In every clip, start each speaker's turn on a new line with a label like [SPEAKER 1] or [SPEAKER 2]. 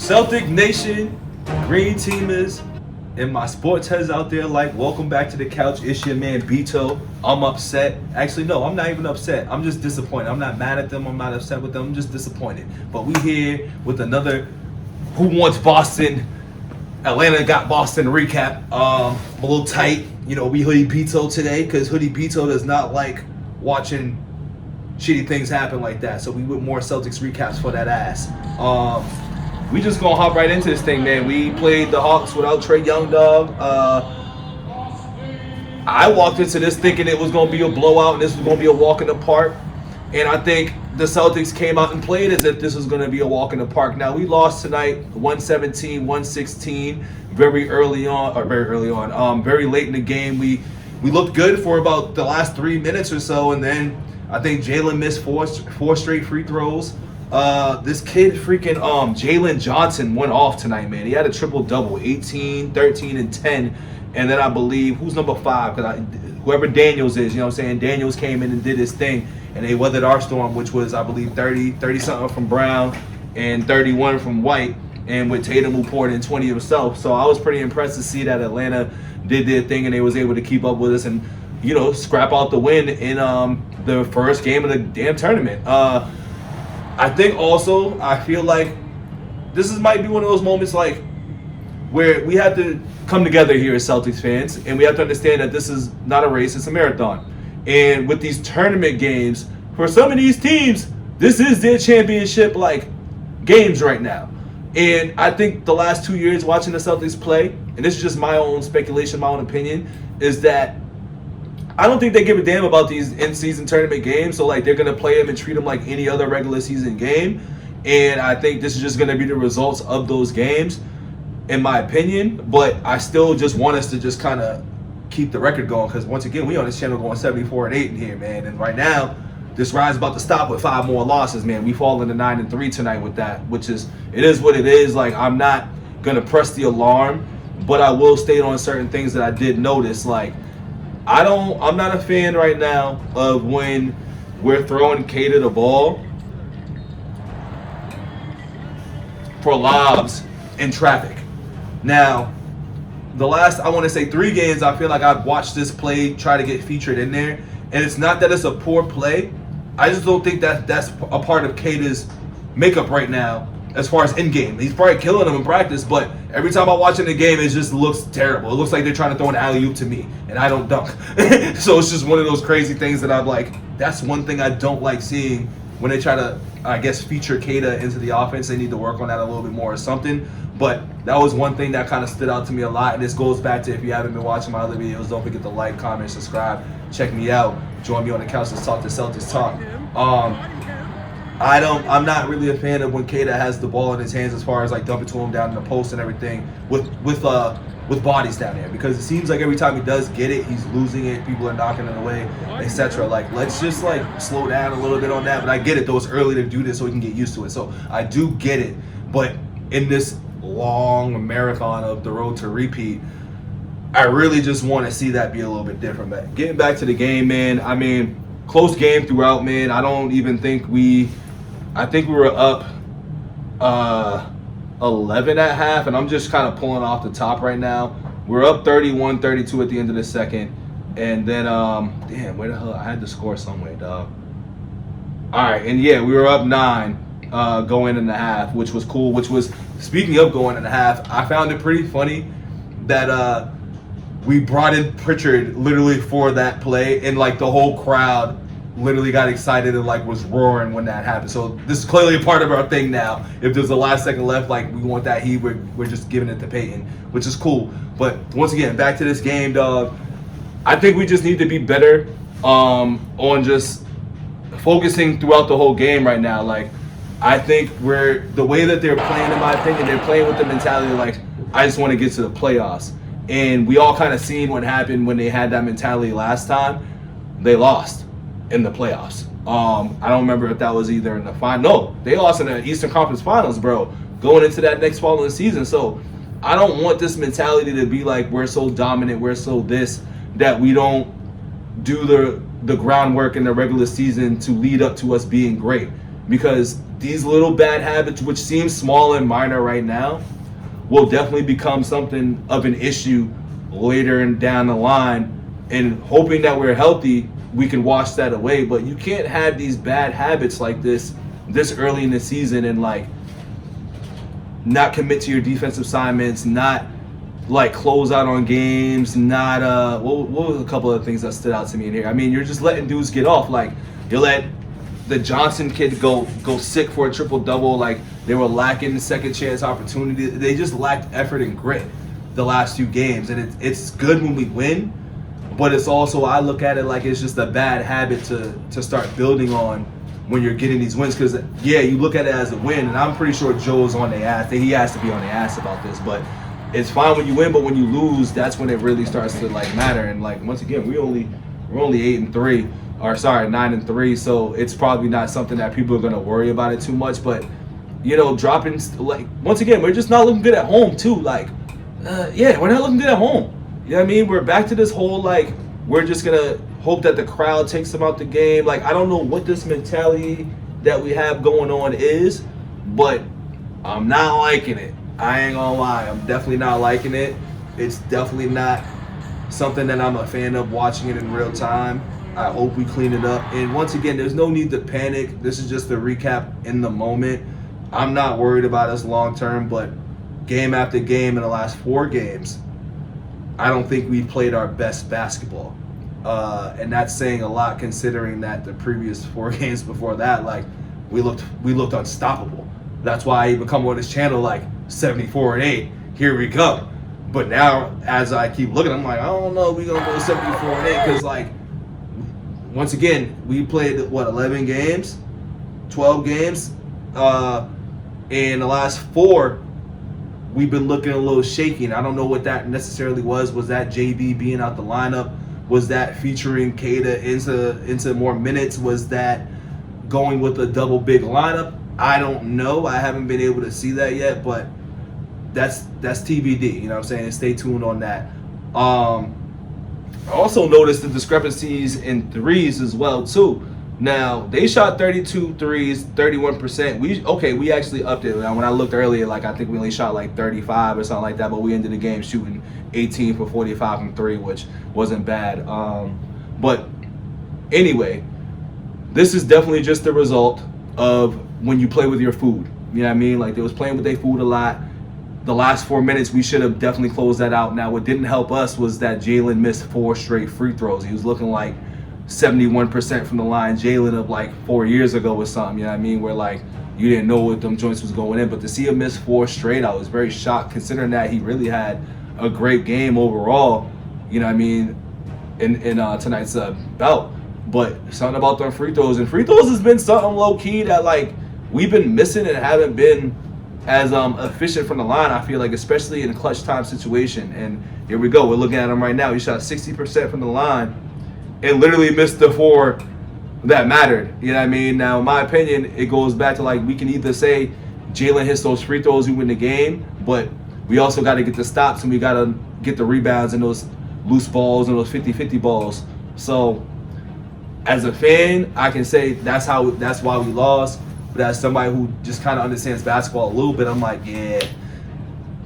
[SPEAKER 1] Celtic Nation, Green Teamers, and my sports heads out there, like, welcome back to the couch. It's your man Bito. I'm upset. Actually, no, I'm not even upset. I'm just disappointed. I'm not mad at them. I'm not upset with them. I'm just disappointed. But we here with another Who Wants Boston? Atlanta got Boston recap. A little tight. You know, we Hoodie Bito today because Hoodie Bito does not like watching shitty things happen like that. So we with more Celtics recaps for that ass. We just gonna hop right into this thing, man. We played the Hawks without Trae Young, dog. I walked into this thinking it was gonna be a blowout and this was gonna be a walk in the park. And I think the Celtics came out and played as if this was gonna be a walk in the park. Now we lost tonight, 117-116, very late in the game. We looked good for about the last 3 minutes or so, and then I think Jalen missed four straight free throws. This kid freaking Jalen Johnson went off tonight, man. He had a triple-double, 18, 13, and 10. And then I believe, who's number 5? Because whoever Daniels is, you know what I'm saying? Daniels came in and did his thing. And they weathered our storm, which was, I believe, 30-something from Brown and 31 from White. And with Tatum, who poured in 20 himself. So I was pretty impressed to see that Atlanta did their thing and they was able to keep up with us and, you know, scrap out the win in the first game of the damn tournament. I think also, I feel like this might be one of those moments like where we have to come together here as Celtics fans, and we have to understand that this is not a race, it's a marathon. And with these tournament games, for some of these teams, this is their championship like games right now. And I think the last 2 years watching the Celtics play, and this is just my own speculation, my own opinion, is that I don't think they give a damn about these in-season tournament games. So, like, they're going to play them and treat them like any other regular season game. And I think this is just going to be the results of those games, in my opinion. But I still just want us to just kind of keep the record going. Because, once again, we on this channel going 74-8 in here, man. And right now, this ride's about to stop with 5 more losses, man. We fall into 9-3 tonight with that, which is, it is what it is. Like, I'm not going to press the alarm. But I will state on certain things that I did notice, like, I'm not a fan right now of when we're throwing Kata the ball for lobs in traffic. Now, the last, I want to say 3 games, I feel like I've watched this play try to get featured in there. And it's not that it's a poor play. I just don't think that that's a part of Kata's makeup right now as far as in-game. He's probably killing them in practice, but every time I watch in the game, it just looks terrible. It looks like they're trying to throw an alley-oop to me, and I don't dunk. So it's just one of those crazy things that I'm like, that's one thing I don't like seeing when they try to, I guess, feature Kata into the offense. They need to work on that a little bit more or something. But that was one thing that kind of stood out to me a lot, and this goes back to, if you haven't been watching my other videos, don't forget to like, comment, subscribe, check me out, join me on the couch, let's talk to Celtics Talk. I'm not really a fan of when Kata has the ball in his hands as far as like dumping to him down in the post and everything with bodies down there, because it seems like every time he does get it, he's losing it, people are knocking it away, etc. Like, let's just like slow down a little bit on that. But I get it, though, it's early to do this so we can get used to it. So I do get it. But in this long marathon of the road to repeat, I really just want to see that be a little bit different. But getting back to the game, man, I mean, close game throughout, man. I don't even think I think we were up 11 at half, and I'm just kind of pulling off the top right now. We're up 31-32 at the end of the second. And then, damn, where the hell? I had to score somewhere, dog. All right, and yeah, we were up 9 going in the half, which was cool, speaking of going in the half, I found it pretty funny that we brought in Pritchard literally for that play, and like the whole crowd literally got excited and like was roaring when that happened. So this is clearly a part of our thing now. If there's a last second left, like we want that heat, we're just giving it to Peyton, which is cool. But once again, back to this game, dog. I think we just need to be better on just focusing throughout the whole game right now. Like, I think the way that they're playing, in my opinion, they're playing with the mentality like, I just want to get to the playoffs. And we all kind of seen what happened when they had that mentality last time. They lost in the playoffs. I don't remember if that was either in the final. No, they lost in the Eastern Conference Finals, bro, going into that next following season. So I don't want this mentality to be like, we're so dominant, we're so this, that we don't do the groundwork in the regular season to lead up to us being great. because these little bad habits, which seem small and minor right now, will definitely become something of an issue later and down the line. And hoping that we're healthy, we can wash that away. But you can't have these bad habits like this early in the season and like not commit to your defensive assignments, not like close out on games, not what was a couple of things that stood out to me in here? I mean, you're just letting dudes get off. Like you let the Johnson kid go sick for a triple double. Like they were lacking second chance opportunity. They just lacked effort and grit the last few games, and it's good when we win, but it's also, I look at it like it's just a bad habit to start building on when you're getting these wins. Because yeah, you look at it as a win, and I'm pretty sure Joe's on their ass. He has to be on their ass about this, but it's fine when you win. But when you lose, that's when it really starts to like matter. And like once again, we're only 8-3, or sorry, 9-3. So it's probably not something that people are gonna worry about it too much. But you know, dropping like once again, we're just not looking good at home too. Like yeah, we're not looking good at home. You know what I mean? We're back to this whole like we're just gonna hope that the crowd takes them out the game. Like I don't know what this mentality that we have going on is, but I'm not liking it. I ain't gonna lie, I'm definitely not liking it. It's definitely not something that I'm a fan of watching it in real time. I hope we clean it up. And once again, there's no need to panic. This is just a recap in the moment. I'm not worried about us long term, but game after game in the last 4 games, I don't think we've played our best basketball. And that's saying a lot considering that the previous 4 games before that, like we looked unstoppable. That's why I even come on this channel like 74-8. Here we go. But now, as I keep looking, I'm like, I don't know, we're gonna go 74-8 because like once again, we played 11 games, 12 games. In the last 4, we've been looking a little shaky. And I don't know what that necessarily was. Was that JB being out the lineup? Was that featuring Kada into more minutes? Was that going with a double big lineup? I don't know. I haven't been able to see that yet, but that's TBD. You know what I'm saying? Stay tuned on that. I also noticed the discrepancies in threes as well too. Now they shot 32 threes, 31%. We actually upped it. Now when I looked earlier, like I think we only shot like 35 or something like that, but we ended the game shooting 18 for 45 from 3, which wasn't bad. But anyway, this is definitely just the result of when you play with your food. You know what I mean? Like they was playing with their food a lot. The last 4 minutes, we should have definitely closed that out. Now, what didn't help us was that Jalen missed 4 straight free throws. He was looking like 71% from the line, Jalen of like 4 years ago or something. You know what I mean? Where like you didn't know what them joints was going in. But to see him miss 4 straight, I was very shocked considering that he really had a great game overall. You know what I mean? In tonight's bout. But something about them free throws. And free throws has been something low key that like we've been missing and haven't been as efficient from the line, I feel like, especially in a clutch time situation. And here we go. We're looking at him right now. He shot 60% from the line and literally missed the 4 that mattered. You know what I mean? Now, in my opinion, it goes back to like we can either say Jalen hits those free throws, we win the game, but we also got to get the stops and we got to get the rebounds and those loose balls and those 50-50 balls. So as a fan, I can say that's why we lost. But as somebody who just kind of understands basketball a little bit, I'm like, yeah,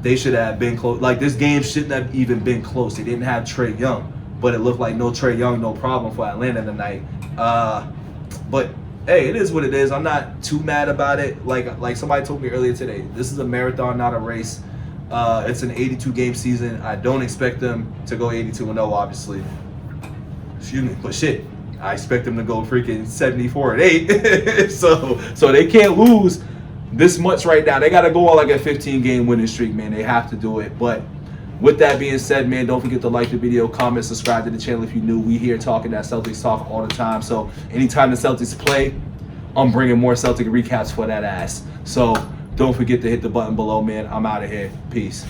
[SPEAKER 1] they should have been close. Like, this game shouldn't have even been close. They didn't have Trae Young, but it looked like no Trae Young, no problem for Atlanta tonight. But, hey, it is what it is. I'm not too mad about it. Like somebody told me earlier today, this is a marathon, not a race. It's an 82-game season. I don't expect them to go 82-0, obviously. Excuse me, but shit. I expect them to go freaking 74-8. so they can't lose this much right now. They got to go on like a 15-game winning streak, man. They have to do it. But with that being said, man, don't forget to like the video, comment, subscribe to the channel if you're new. We here talking that Celtics talk all the time. So anytime the Celtics play, I'm bringing more Celtic recaps for that ass. So don't forget to hit the button below, man. I'm out of here. Peace.